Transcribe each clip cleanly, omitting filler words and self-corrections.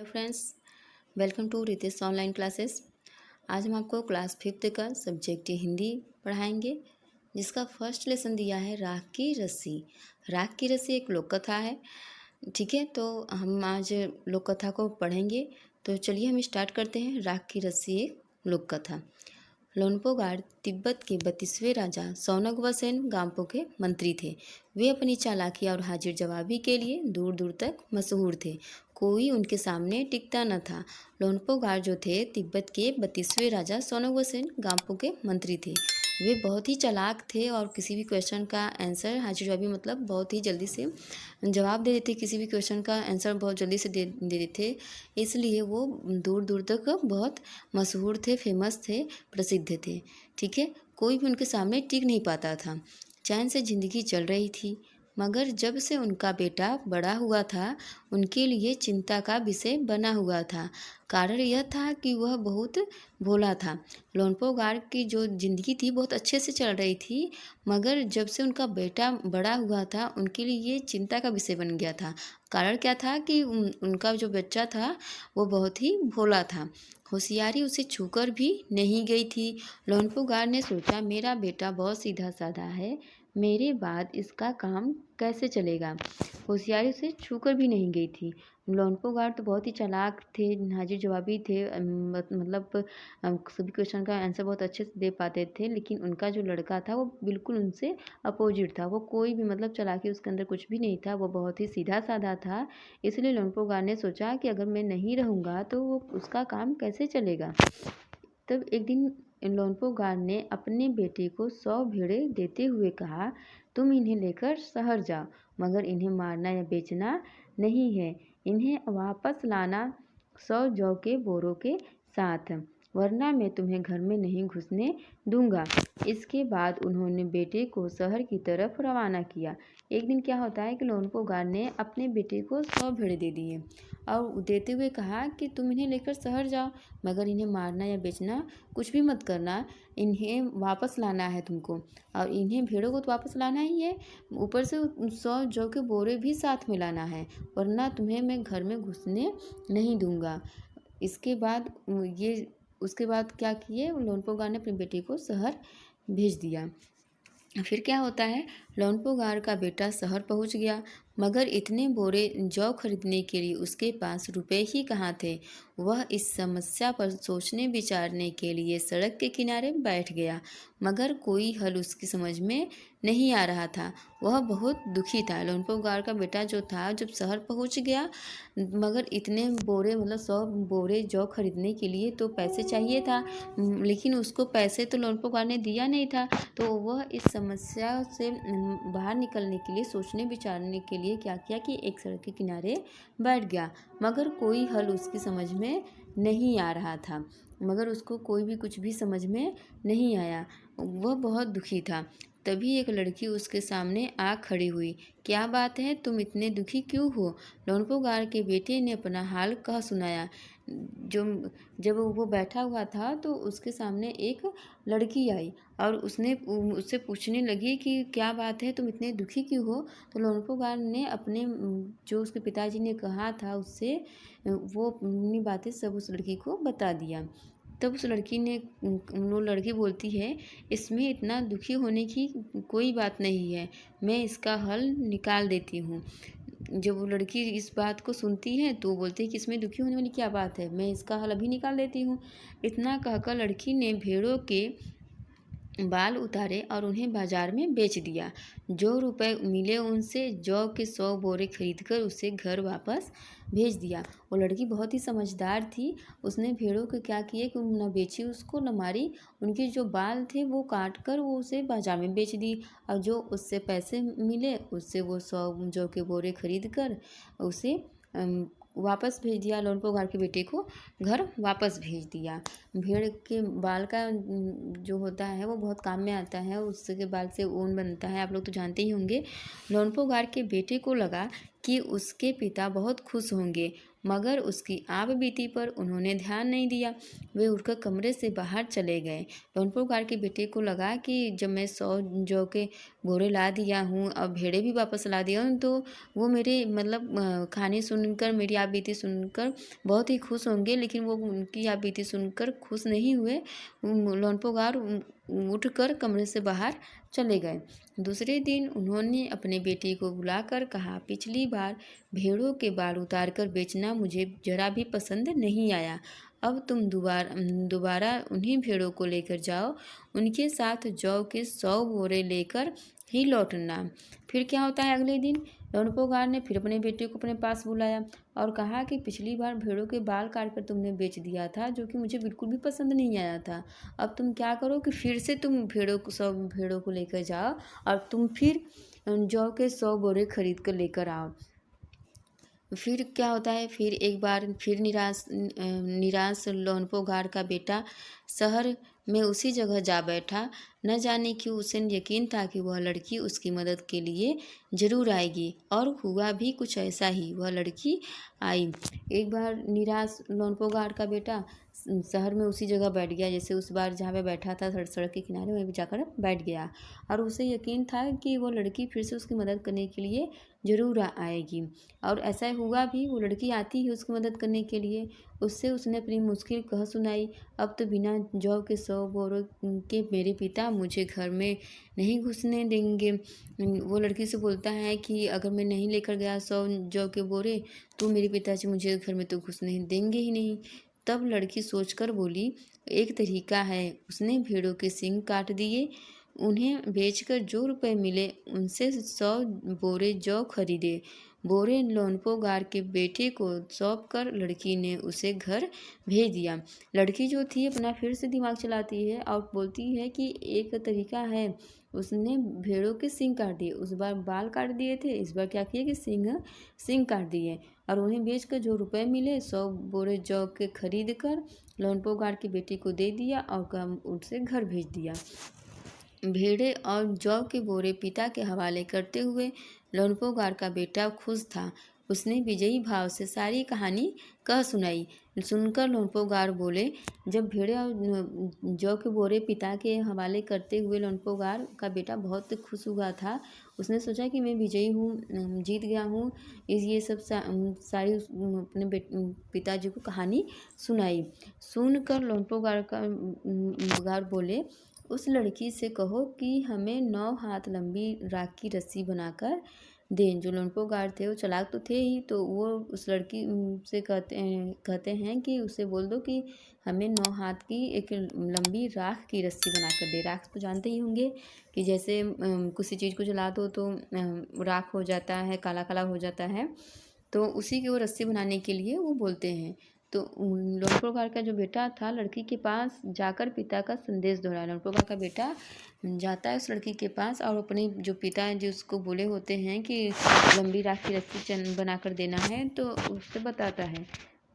Friends, welcome to Ritesh online classes. आज हम आपको क्लास 5th का सब्जेक्ट हिंदी पढ़ाएंगे, जिसका फर्स्ट लेसन दिया है राख की रस्सी। राख की रस्सी एक लोक कथा है। ठीक है, तो हम आज लोक कथा को पढ़ेंगे। तो चलिए हम स्टार्ट करते हैं। राख की रस्सी एक लोक कथा। लोनपोगाड़ तिब्बत के 32वें राजा सौनगवसेन गाम्पो के मंत्री थे। वे अपनी चालाकी और हाजिर जवाबी के लिए दूर दूर तक मशहूर थे। कोई उनके सामने टिकता न था। लोनपोगाड़ जो थे तिब्बत के 32वें राजा सौनगवसेन गाम्पो के मंत्री थे। वे बहुत ही चालाक थे और किसी भी क्वेश्चन का आंसर हाजिर जवाबी मतलब बहुत ही जल्दी से जवाब दे देते। किसी भी क्वेश्चन का आंसर बहुत जल्दी से दे देते। इसलिए वो दूर दूर तक बहुत मशहूर थे, फेमस थे, प्रसिद्ध थे। ठीक है, कोई भी उनके सामने टिक नहीं पाता था। चैन से ज़िंदगी चल रही थी, मगर जब से उनका बेटा बड़ा हुआ था, उनके लिए चिंता का विषय बना हुआ था। कारण यह था कि वह बहुत भोला था। लोनपोगाड़ की जो ज़िंदगी थी बहुत अच्छे से चल रही थी, मगर जब से उनका बेटा बड़ा हुआ था, उनके लिए ये चिंता का विषय बन गया था। कारण क्या था कि उनका जो बच्चा था वो बहुत ही भोला था। होशियारी उसे छूकर भी नहीं गई थी। लोनपोगाड़ ने सोचा, मेरा बेटा बहुत सीधा साधा है, मेरे बाद इसका काम कैसे चलेगा। होशियारी उसे छूकर भी नहीं गई थी। लोनपोगाड़ तो बहुत ही चालाक थे, हाजिर जवाबी थे, मतलब सभी क्वेश्चन का आंसर बहुत अच्छे से दे पाते थे। लेकिन उनका जो लड़का था वो बिल्कुल उनसे अपोजिट था। वो कोई भी मतलब चालाकी उसके अंदर कुछ भी नहीं था। वो बहुत ही सीधा साधा था। इसलिए लोनपोगाड़ ने सोचा कि अगर मैं नहीं रहूँगा तो वो उसका काम कैसे चलेगा। तब एक दिन लोनपोगाड़ ने अपने बेटे को 100 भेड़ें देते हुए कहा, तुम इन्हें लेकर शहर जाओ, मगर इन्हें मारना या बेचना नहीं है। इन्हें वापस लाना 100 जौ के बोरों के साथ, वरना मैं तुम्हें घर में नहीं घुसने दूंगा। इसके बाद उन्होंने बेटे को शहर की तरफ रवाना किया। एक दिन क्या होता है कि लोनपोगाड़ ने अपने बेटे को 100 भेड़ें दे दिए और देते हुए कहा कि तुम इन्हें लेकर शहर जाओ, मगर इन्हें मारना या बेचना कुछ भी मत करना। इन्हें वापस लाना है तुमको, और इन्हें भेड़ों को तो वापस लाना ही है, ऊपर से 100 जौ के बोरे भी साथ में लाना है, वरना तुम्हें मैं घर में घुसने नहीं दूंगा। इसके बाद उसके बाद क्या किए, लोनपोगाड़ ने अपने बेटे को शहर भेज दिया। फिर क्या होता है, लोनपोगाड़ का बेटा शहर पहुंच गया, मगर इतने बोरे जौ खरीदने के लिए उसके पास रुपए ही कहाँ थे। वह इस समस्या पर सोचने विचारने के लिए सड़क के किनारे बैठ गया, मगर कोई हल उसकी समझ में नहीं आ रहा था। वह बहुत दुखी था। लोनपोगाड़ का बेटा जो था जब शहर पहुंच गया, मगर इतने बोरे मतलब 100 बोरे जौ खरीदने के लिए तो पैसे चाहिए था, लेकिन उसको पैसे तो लोनपोगाड़ ने दिया नहीं था। तो वह इस समस्या से बाहर निकलने के लिए सोचने विचारने के लिए क्या किया कि एक सड़क के किनारे बैठ गया, मगर कोई हल उसकी समझ में नहीं आ रहा था। मगर उसको कोई भी कुछ भी समझ में नहीं आया। वह बहुत दुखी था। तभी एक लड़की उसके सामने आ खड़ी हुई। क्या बात है, तुम इतने दुखी क्यों हो। लोनपोगाड़ के बेटे ने अपना हाल कह सुनाया। जब वो बैठा हुआ था तो उसके सामने एक लड़की आई और उससे पूछने लगी कि क्या बात है, तुम इतने दुखी क्यों हो। तो लोनपोगाड़ ने अपने जो उसके पिताजी ने कहा था उससे वो अपनी बातें सब उस लड़की को बता दिया। तब वो लड़की बोलती है, इसमें इतना दुखी होने की कोई बात नहीं है, मैं इसका हल निकाल देती हूँ। जब वो लड़की इस बात को सुनती है तो वो बोलती है कि इसमें दुखी होने वाली क्या बात है, मैं इसका हल अभी निकाल देती हूँ। इतना कहकर लड़की ने भेड़ों के बाल उतारे और उन्हें बाजार में बेच दिया। जो रुपए मिले उनसे जौ के 100 बोरे खरीदकर उसे घर वापस भेज दिया। वो लड़की बहुत ही समझदार थी। उसने भेड़ों को क्या किया कि न बेची उसको, न मारी। उनके जो बाल थे वो काट कर वो उसे बाजार में बेच दी, और जो उससे पैसे मिले उससे वो 100 जौ के बोरे खरीद कर उसे वापस भेज दिया। लोनपोगाड़ के बेटे को घर वापस भेज दिया। भेड़ के बाल का जो होता है वो बहुत काम में आता है। उसके बाल से ऊन बनता है, आप लोग तो जानते ही होंगे। लोनपोगाड़ के बेटे को लगा कि उसके पिता बहुत खुश होंगे, मगर उसकी आप बीती पर उन्होंने ध्यान नहीं दिया। वे उठकर कमरे से बाहर चले गए। लोनपो गार के बेटे को लगा कि जब मैं 100 जौ के बोरे ला दिया हूँ, अब भेड़े भी वापस ला दिया हूँ, तो वो मेरे मतलब कहानी सुनकर, मेरी आप बीती सुनकर बहुत ही खुश होंगे, लेकिन वो उनकी आप बीती सुनकर खुश नहीं हुए। लोनपो गार उठकर कमरे से बाहर चले गए। दूसरे दिन उन्होंने अपने बेटे को बुलाकर कहा, पिछली बार भेड़ों के बाल उतारकर बेचना मुझे जरा भी पसंद नहीं आया। अब तुम दोबारा उन्हीं भेड़ों को लेकर जाओ, उनके साथ जौ के 100 बोरे लेकर ही लौटना। फिर क्या होता है, अगले दिन लोनपो गार ने फिर अपने बेटे को अपने पास बुलाया और कहा कि पिछली बार भेड़ों के बाल काटकर तुमने बेच दिया था, जो कि मुझे बिल्कुल भी पसंद नहीं आया था। अब तुम क्या करो कि फिर से तुम 100 भेड़ों को लेकर जाओ और तुम फिर जौ के 100 बोरे खरीद कर लेकर आओ। फिर क्या होता है, फिर एक बार फिर निराश लोनपो गार का बेटा शहर में उसी जगह जा बैठा। न जाने क्यों उसे यकीन था कि वह लड़की उसकी मदद के लिए जरूर आएगी, और हुआ भी कुछ ऐसा ही। वह लड़की आई। एक बार निराश लोनपो गार का बेटा शहर में उसी जगह बैठ गया, जैसे उस बार जहाँ पे बैठा था सड़क के किनारे, वहीं जाकर बैठ गया, और उसे यकीन था कि वो लड़की फिर से उसकी मदद करने के लिए ज़रूर आएगी। और ऐसा हुआ भी, वो लड़की आती है उसकी मदद करने के लिए। उसने अपनी मुश्किल कह सुनाई। अब तो बिना जौ के 100 बोरों के मेरे पिता मुझे घर में नहीं घुसने देंगे। वो लड़की से बोलता है कि अगर मैं नहीं लेकर गया 100 जौ के बोरे, तो मेरे पिताजी मुझे घर में तो घुसने देंगे ही नहीं। तब लड़की सोचकर बोली, एक तरीका है। उसने भेड़ों के सींग काट दिए, उन्हें बेचकर जो रुपए मिले उनसे 100 बोरे जौ खरीदे। बोरे लोनपो गार के बेटे को सौंप कर लड़की ने उसे घर भेज दिया। लड़की जो थी अपना फिर से दिमाग चलाती है और बोलती है कि एक तरीका है। उसने भेड़ों के सींग काट दिए। उस बार बाल काट दिए थे, इस बार क्या किया कि सींग काट दिए, और उन्हें बेचकर जो रुपए मिले 100 बोरे जौ के खरीद कर लोनपो गार के बेटे को दे दिया और उनसे घर भेज दिया। भेड़े और जौ के बोरे पिता के हवाले करते हुए लोनपो गार का बेटा खुश था। उसने विजयी भाव से सारी कहानी कह सुनाई। सुनकर लोनपो गार बोले, जब भेड़े और जौ के बोरे पिता के हवाले करते हुए लोनपो गार का बेटा बहुत खुश हुआ था। उसने सोचा कि मैं विजयी हूँ, जीत गया हूँ। ये सब सारी अपने पिताजी को कहानी सुनाई। सुनकर लोनपो गार बोले, उस लड़की से कहो कि हमें 9 हाथ लंबी राख की रस्सी बनाकर दें। जो लोनपो गार थे वो चालाक तो थे ही, तो वो उस लड़की से कहते हैं कि उसे बोल दो कि हमें 9 हाथ की एक लंबी राख की रस्सी बनाकर दे। राख तो जानते ही होंगे कि जैसे किसी चीज़ को जला दो तो राख हो जाता है, काला काला हो जाता है, तो उसी की वो रस्सी बनाने के लिए वो बोलते हैं। तो लोनपो गार का जो बेटा था लड़की के पास जाकर पिता का संदेश दोहराया। लोनपो गार का बेटा जाता है उस लड़की के पास और अपने जो पिता हैं जो उसको बोले होते हैं कि लंबी राख की रस्सी बनाकर देना है, तो उससे बताता है।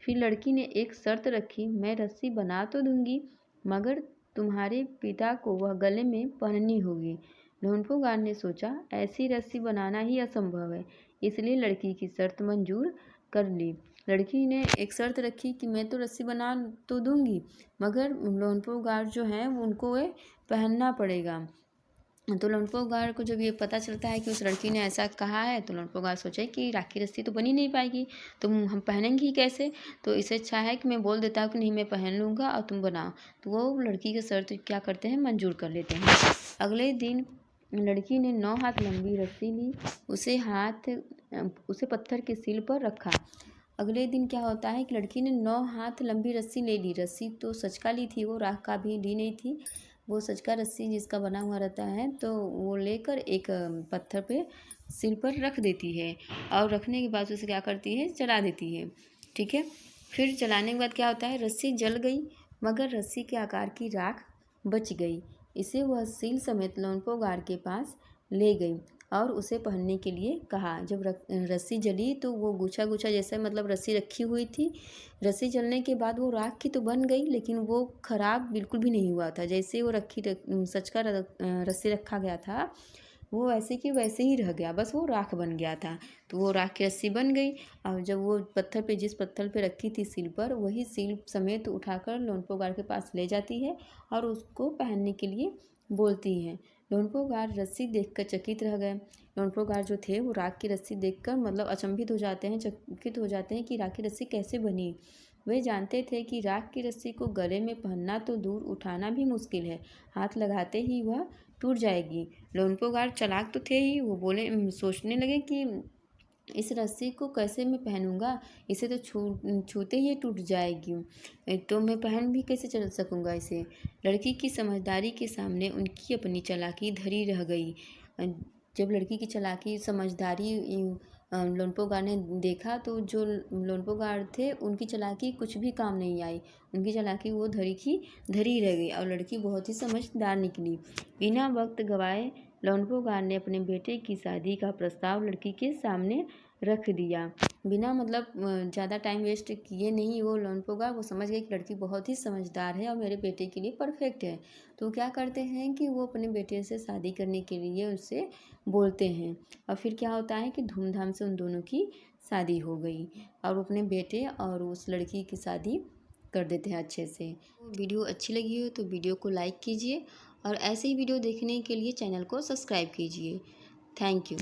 फिर लड़की ने एक शर्त रखी, मैं रस्सी बना तो दूंगी, मगर तुम्हारे पिता को वह गले में पहननी होगी। लोनपो गार ने सोचा, ऐसी रस्सी बनाना ही असंभव है, इसलिए लड़की की शर्त मंजूर कर ली। लड़की ने एक शर्त रखी कि मैं तो रस्सी बना तो दूंगी, मगर लोनपो गार जो हैं वो उनको ये पहनना पड़ेगा। तो लोनपो गार को जब ये पता चलता है कि उस लड़की ने ऐसा कहा है, तो लोनपो गार सोचे कि राख की रस्सी तो बनी नहीं पाएगी, तो हम पहनेंगे ही कैसे। तो इससे अच्छा है कि मैं बोल देता हूँ कि नहीं, मैं पहन लूँगा और तुम बनाओ। तो वो लड़की की शर्त क्या करते हैं, मंजूर कर लेते हैं। अगले दिन लड़की ने 9 हाथ लंबी रस्सी ली, उसे पत्थर के सील पर रखा। अगले दिन क्या होता है कि लड़की ने 9 हाथ लंबी रस्सी ले ली। रस्सी तो सच का ली थी, वो राख का भी ली नहीं थी, वो सच का रस्सी जिसका बना हुआ रहता है, तो वो लेकर एक पत्थर पे सिर पर रख देती है, और रखने के बाद उसे क्या करती है, जला देती है। ठीक है। फिर जलाने के बाद क्या होता है, रस्सी जल गई, मगर रस्सी के आकार की राख बच गई। इसे वह सील समेत लोनपो गार के पास ले गई और उसे पहनने के लिए कहा। जब रस्सी जली तो वो गुच्छा गुच्छा जैसे मतलब रस्सी रखी हुई थी। रस्सी जलने के बाद वो राख की तो बन गई, लेकिन वो खराब बिल्कुल भी नहीं हुआ था। जैसे वो सच का रस्सी रखा गया था, वो ऐसे कि वैसे ही रह गया, बस वो राख बन गया था। तो वो राख की रस्सी बन गई और जब वो पत्थर पे, जिस पत्थर पे रखी थी सील पर, वही सील समेत उठाकर लोनपोगार के पास ले जाती है और उसको पहनने के लिए बोलती है। लोनपोगार रस्सी देखकर चकित रह गए। लोनपोगार जो थे वो राख की रस्सी देखकर मतलब अचंभित हो जाते हैं, चकित हो जाते हैं कि राख की रस्सी कैसे बनी। वे जानते थे कि राख की रस्सी को गले में पहनना तो दूर, उठाना भी मुश्किल है, हाथ लगाते ही वह टूट जाएगी। लोनपोगार चालाक तो थे ही, वो सोचने लगे कि इस रस्सी को कैसे मैं पहनूंगा, इसे तो छूते ही टूट जाएगी, तो मैं पहन भी कैसे चल सकूंगा इसे। लड़की की समझदारी के सामने उनकी अपनी चालाकी धरी रह गई। जब लड़की की चालाकी समझदारी लोनपोगार ने देखा, तो जो लोनपोगार थे उनकी चालाकी कुछ भी काम नहीं आई। उनकी चालाकी वो धरी रह गई और लड़की बहुत ही समझदार निकली। बिना वक्त गवाए लोनपोगार ने अपने बेटे की शादी का प्रस्ताव लड़की के सामने रख दिया। बिना मतलब ज़्यादा टाइम वेस्ट किए नहीं, वो लोनपोगार वो समझ गए कि लड़की बहुत ही समझदार है और मेरे बेटे के लिए परफेक्ट है। तो क्या करते हैं कि वो अपने बेटे से शादी करने के लिए उससे बोलते हैं और फिर क्या होता है कि धूमधाम से उन दोनों की शादी हो गई और वो अपने बेटे और उस लड़की की शादी कर देते हैं अच्छे से। वीडियो अच्छी लगी हो तो वीडियो को लाइक कीजिए और ऐसे ही वीडियो देखने के लिए चैनल को सब्सक्राइब कीजिए। Thank you.